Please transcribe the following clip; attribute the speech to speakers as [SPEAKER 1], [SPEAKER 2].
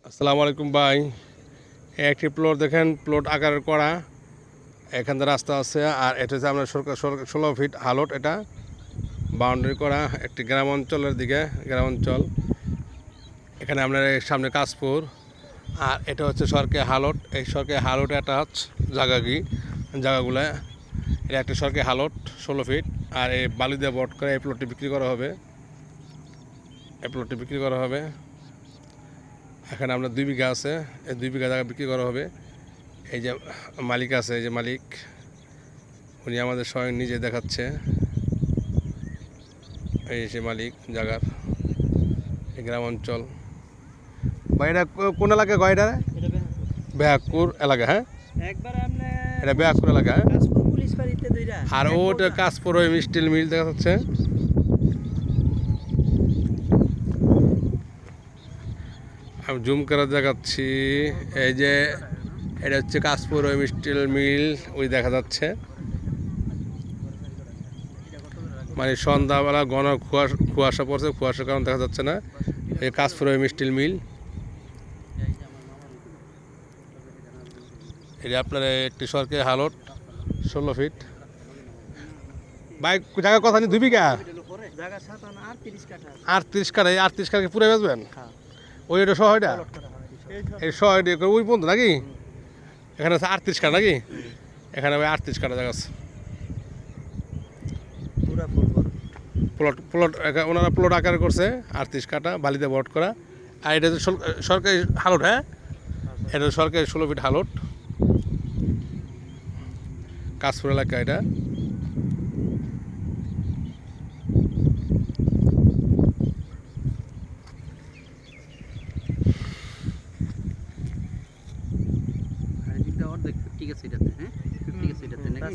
[SPEAKER 1] আসসালামু আলাইকুম ভাই। একটি প্লট দেখেন, প্লট আকারের করা, এখান থেকে রাস্তা আছে। আর এটা হচ্ছে আপনার সরকার 16 ফিট হালট, এটা বাউন্ডারি করা একটি গ্রাম অঞ্চলের দিকে, গ্রাম অঞ্চল। এখানে আপনার সামনে কাশপুর, আর এটা হচ্ছে সরকারি হালট। এই সরকারি হালট অ্যাটাচ জায়গাগুলো, এটা একটা সরকারি হালট 16 ফিট। আর এই বালি দিয়ে বট করে এই প্লটটি বিক্রি করা হবে, এখানে আপনার 2 বিঘা আছে, এই 2 বিঘা জায়গা বিক্রি করা হবে। এই যে মালিক আছে, এই যে মালিক, উনি আমাদের স্বয়ং নিজে দেখাচ্ছে। এই সে মালিক জায়গার, এই গ্রাম অঞ্চল। বা এটা কোন এলাকায় কয়? এটা ব্যাকুর এলাকা। হ্যাঁ, এটা ব্যাকুর এলাকা। আর ওটা কাশপুর ওই স্টিল মিল দেখা যাচ্ছে। আমি জুম করে দেখাচ্ছি। এই যে এটা হচ্ছে কাশপুর ওই স্টিল মিল, ওই দেখা যাচ্ছে। মানে সন্ধ্যাবেলা ঘন কুয়াশা পড়ছে, কুয়াশার কারণে দেখা যাচ্ছে না। এই কাশপুর ওই স্টিল মিল, এটা আপনার একটি সরকারি হালট 16 ফিট। বাইক জায়গা কথা নেই, 2 বিঘা 38 কাঠা। এই 38 কাঠা পুরো বেচবেন? ওই এটা সহ, এটা এই সহ ওই পর্যন্ত নাকি? এখানে আছে 38 কাঠা নাকি? এখানে ওই 38 কাঠা জায়গা আছে। প্লট ওনারা প্লট আকারে করছে, 38 কাঠা বালিতে বট করা। আর এটা হচ্ছে সরকারি হালট। হ্যাঁ, এটা সরকারি 16 ফিট হালট, কাশপুর এলাকা। এটা
[SPEAKER 2] অর্ধেক 50 গেছে এটাতে, হ্যাঁ 50 গেছে এটাতে নাকি?